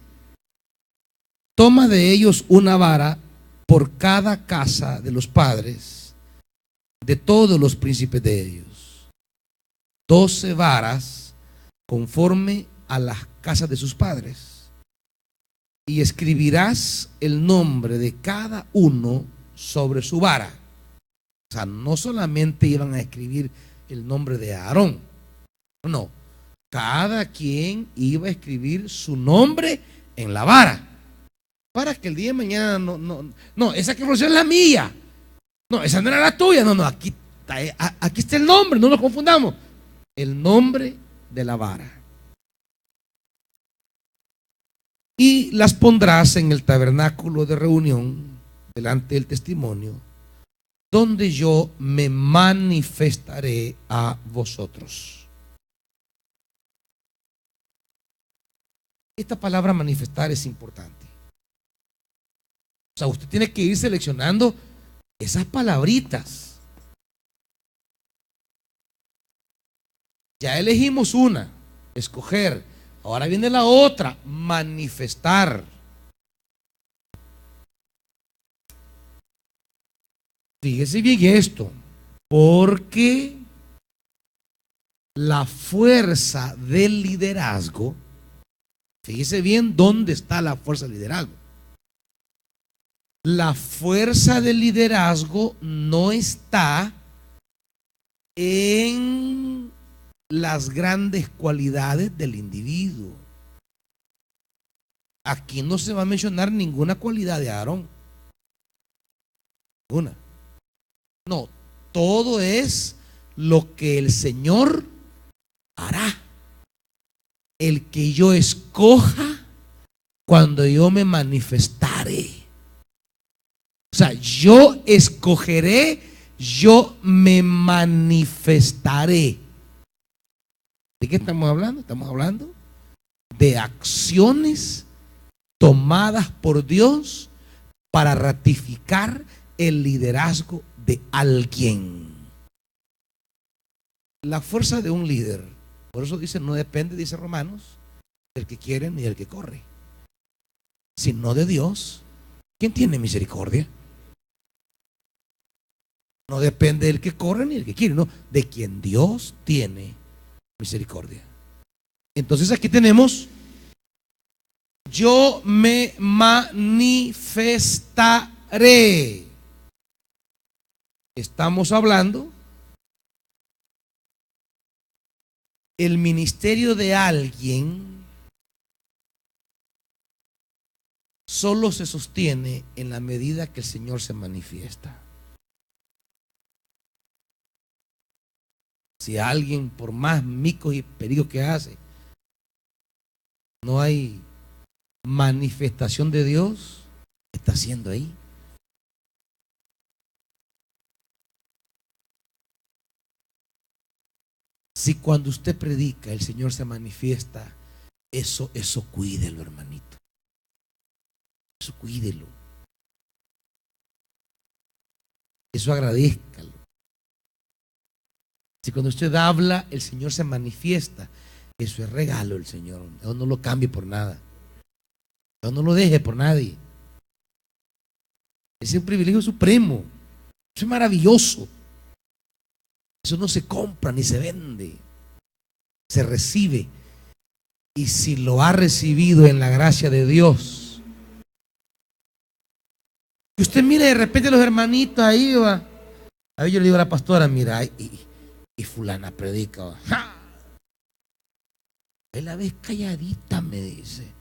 toma de ellos una vara por cada casa de los padres de todos los príncipes de ellos, 12 varas conforme a las casas de sus padres, y escribirás el nombre de cada uno sobre su vara. O sea, no solamente iban a escribir el nombre de Aarón, no, cada quien iba a escribir su nombre en la vara, para que el día de mañana no, esa que floreció es la mía, no, esa no era la tuya, no, aquí está el nombre, no nos confundamos, el nombre de la vara. Y las pondrás en el tabernáculo de reunión delante del testimonio, donde yo me manifestaré a vosotros. Esta palabra manifestar es importante. O sea, usted tiene que ir seleccionando esas palabritas. Ya elegimos una, escoger. Ahora viene la otra, manifestar. Fíjese bien esto, porque la fuerza del liderazgo, fíjese bien dónde está la fuerza del liderazgo. La fuerza del liderazgo no está en las grandes cualidades del individuo. Aquí no se va a mencionar ninguna cualidad de Aarón. Ninguna. No, todo es lo que el Señor hará. El que yo escoja cuando yo me manifestaré. O sea, yo escogeré, yo me manifestaré. ¿De qué estamos hablando? Estamos hablando de acciones tomadas por Dios para ratificar el liderazgo de alguien. La fuerza de un líder, por eso dice, no depende, dice Romanos, del que quiere ni del que corre, sino de Dios. ¿Quién tiene misericordia? No depende del que corre ni del que quiere, no, de quien Dios tiene misericordia. Entonces aquí tenemos: yo me manifestaré. Estamos hablando el ministerio de alguien solo se sostiene en la medida que el Señor se manifiesta. Si alguien, por más micos y perigos que hace, no hay manifestación de Dios, ¿qué está haciendo ahí? Si cuando usted predica el Señor se manifiesta, eso cuídelo, hermanito. Eso cuídelo. Eso agradézcalo. Si cuando usted habla el Señor se manifiesta, eso es regalo del Señor. Eso no lo cambie por nada. Eso no lo deje por nadie. Es un privilegio supremo. Eso es maravilloso. Eso no se compra ni se vende. Se recibe. Y si lo ha recibido en la gracia de Dios, y usted mire de repente los hermanitos ahí, va. A ver, yo le digo a la pastora, mira, y fulana predica, va. ¡Ja! Ahí la ves calladita, me dice.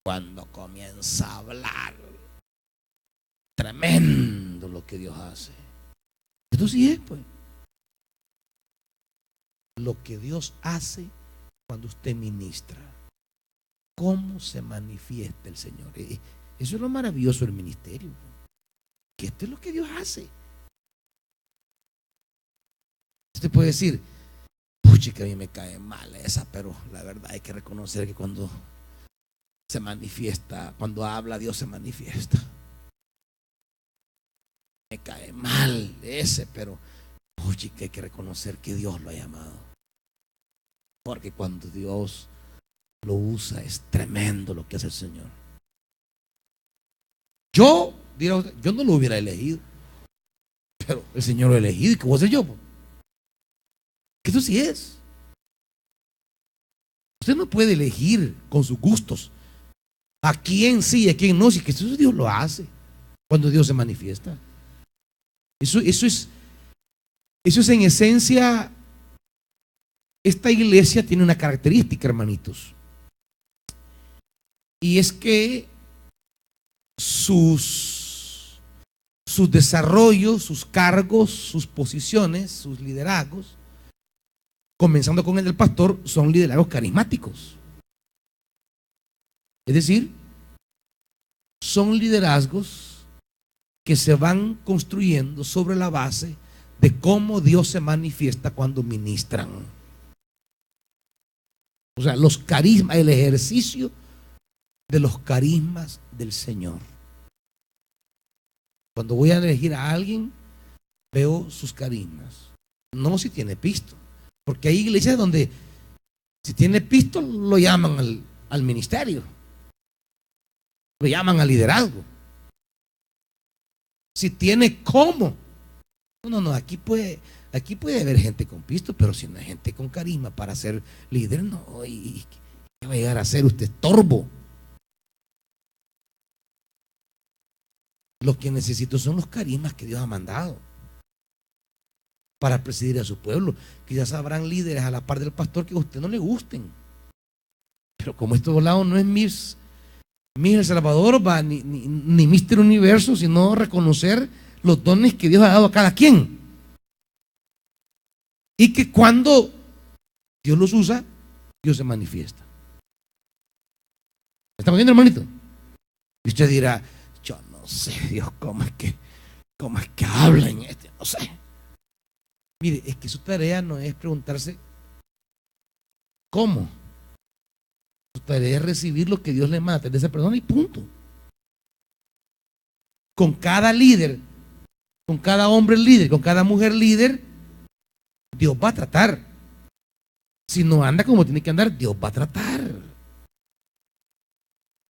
Cuando comienza a hablar, tremendo lo que Dios hace. Esto sí es, pues. Lo que Dios hace cuando usted ministra. Cómo se manifiesta el Señor. Eso es lo maravilloso del ministerio. Que esto es lo que Dios hace. Usted puede decir, pucha, que a mí me cae mal esa, pero la verdad hay que reconocer que cuando se manifiesta, cuando habla, Dios se manifiesta. Me cae mal ese, pero pucha, que hay que reconocer que Dios lo ha llamado. Porque cuando Dios lo usa. Es tremendo lo que hace el Señor. Yo, dirá usted, yo no lo hubiera elegido, pero el Señor lo ha elegido. ¿Y qué voy a hacer yo? Que eso sí es. Usted no puede elegir con sus gustos a quién sí y a quién no, si que eso Dios lo hace cuando Dios se manifiesta. Eso es en esencia. Esta iglesia tiene una característica, hermanitos, y es que sus desarrollos, sus cargos, sus posiciones, sus liderazgos, comenzando con el del pastor, son liderazgos carismáticos. Es decir, son liderazgos que se van construyendo sobre la base de cómo Dios se manifiesta cuando ministran. O sea, los carismas, el ejercicio de los carismas del Señor. Cuando voy a elegir a alguien, veo sus carismas, no si tiene pisto, porque hay iglesias donde si tiene pisto lo llaman al ministerio, lo llaman al liderazgo. Si tiene cómo, no, aquí puede haber gente con pisto, pero si no hay gente con carisma para ser líder, no, y ¿qué va a llegar a ser usted? Estorbo. Lo que necesito son los carismas que Dios ha mandado para presidir a su pueblo. Quizás habrán líderes a la par del pastor que a usted no le gusten, pero como estos lados no es Miss El Salvador, ni Mister Universo, sino reconocer los dones que Dios ha dado a cada quien, y que cuando Dios los usa, Dios se manifiesta. ¿Estamos viendo, hermanito? Y usted dirá, yo no sé, Dios, ¿cómo es que hablan no sé? Mire, es que su tarea no es preguntarse ¿cómo? Su tarea es recibir lo que Dios le manda de esa persona y punto. Con cada líder, con cada hombre líder, con cada mujer líder, Dios va a tratar. Si no anda como tiene que andar, Dios va a tratar.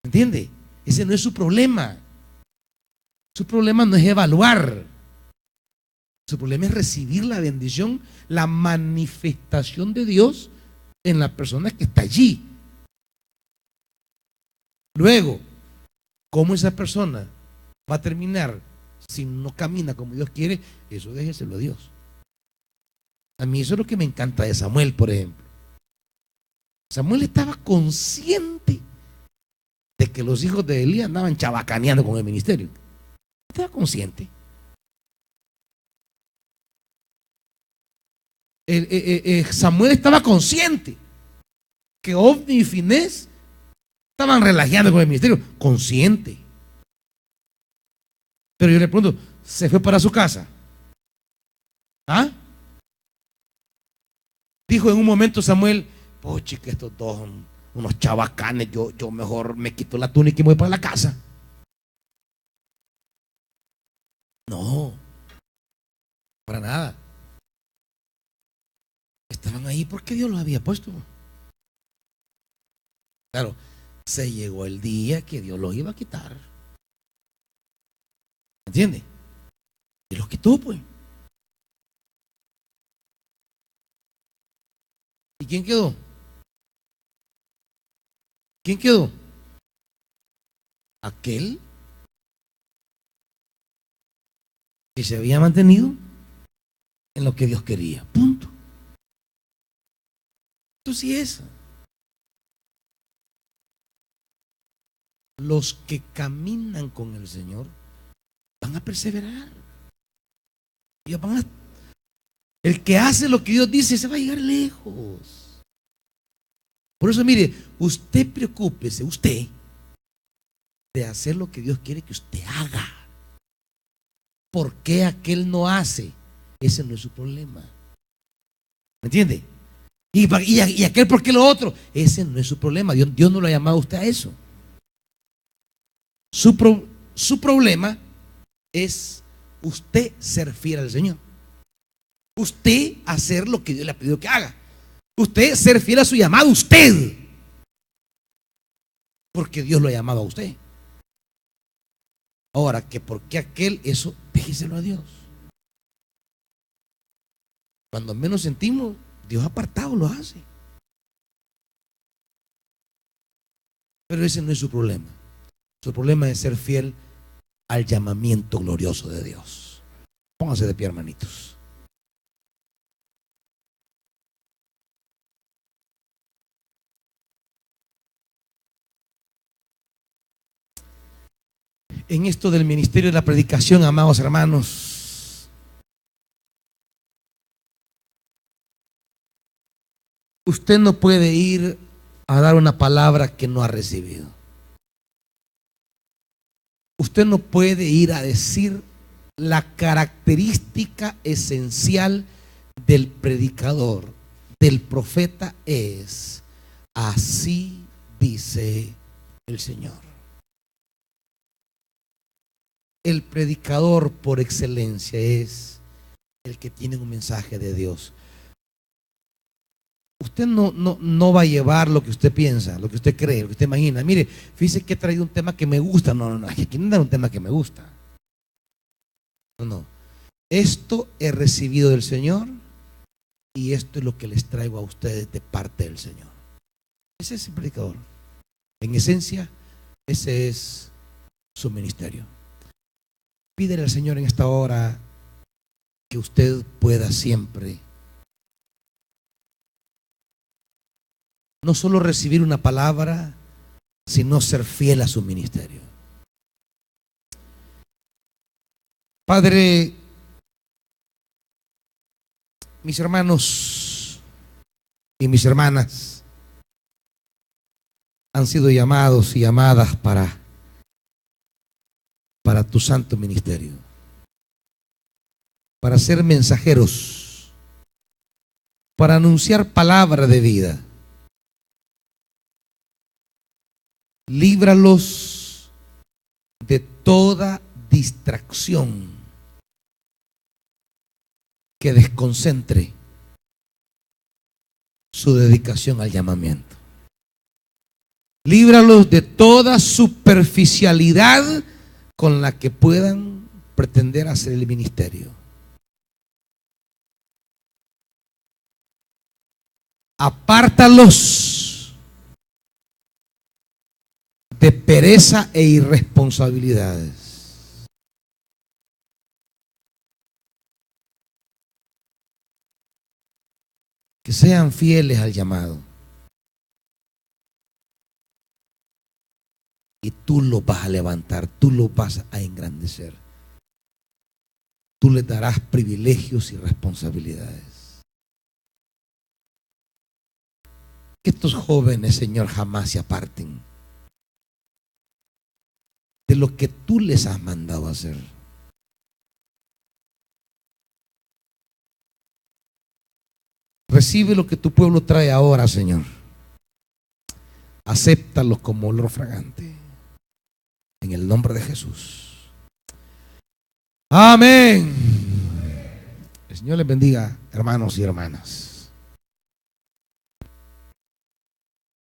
¿Entiende? Ese no es su problema. Su problema no es evaluar. Su problema es recibir la bendición, la manifestación de Dios en la persona que está allí. Luego, ¿cómo esa persona va a terminar si no camina como Dios quiere? Eso déjeselo a Dios. A mí eso es lo que me encanta de Samuel, por ejemplo. Samuel estaba consciente de que los hijos de Elí andaban chabacaneando con el ministerio. Estaba consciente. Samuel estaba consciente que Ofni y Finés estaban relajeando con el ministerio, consciente. Pero yo le pregunto, ¿se fue para su casa? ¿Ah? Dijo en un momento Samuel, oh chica, estos dos son unos chabacanes, yo mejor me quito la túnica y me voy para la casa. No, para nada. Estaban ahí porque Dios los había puesto. Claro, se llegó el día que Dios los iba a quitar. ¿Entiende? Y los quitó, pues. ¿Y quién quedó? ¿Quién quedó? Aquel que se había mantenido en lo que Dios quería. Punto. Esto sí es. Los que caminan con el Señor van a perseverar. Ellos van a... El que hace lo que Dios dice se va a llegar lejos. Por eso, mire, usted preocúpese, usted, de hacer lo que Dios quiere que usted haga. ¿Por qué aquel no hace? Ese no es su problema. ¿Me entiende? Y aquel por qué lo otro, ese no es su problema. Dios no lo ha llamado a usted a eso. Su problema es usted ser fiel al Señor. Usted hacer lo que Dios le ha pedido que haga. Usted ser fiel a su llamado. Usted. porque Dios lo ha llamado a usted. Ahora, que por qué aquel, eso déjeselo a Dios. Cuando menos sentimos, Dios apartado lo hace. Pero ese no es su problema. Su problema es ser fiel al llamamiento glorioso de Dios. Pónganse de pie, hermanitos. En esto del ministerio de la predicación, amados hermanos, usted no puede ir a dar una palabra que no ha recibido. Usted no puede ir a decir la característica esencial del predicador, del profeta es: así dice el Señor. El predicador por excelencia es el que tiene un mensaje de Dios. Usted no va a llevar lo que usted piensa, lo que usted cree, lo que usted imagina. Mire, fíjese que he traído un tema que me gusta. No, aquí no da un tema que me gusta. No. Esto he recibido del Señor y esto es lo que les traigo a ustedes de parte del Señor. Ese es el predicador. En esencia, ese es su ministerio. Pídele al Señor en esta hora que usted pueda siempre no solo recibir una palabra, sino ser fiel a su ministerio. Padre, mis hermanos y mis hermanas han sido llamados y llamadas para tu santo ministerio, para ser mensajeros, para anunciar palabra de vida. Líbralos de toda distracción que desconcentre su dedicación al llamamiento. Líbralos de toda superficialidad con la que puedan pretender hacer el ministerio. Apártalos de pereza e irresponsabilidades. Que sean fieles al llamado. Y tú lo vas a levantar, tú lo vas a engrandecer. Tú les darás privilegios y responsabilidades. Que estos jóvenes, Señor, jamás se aparten de lo que tú les has mandado a hacer. Recibe lo que tu pueblo trae ahora, Señor. Acéptalo como olor fragante. En el nombre de Jesús. Amén. El Señor les bendiga, hermanos y hermanas.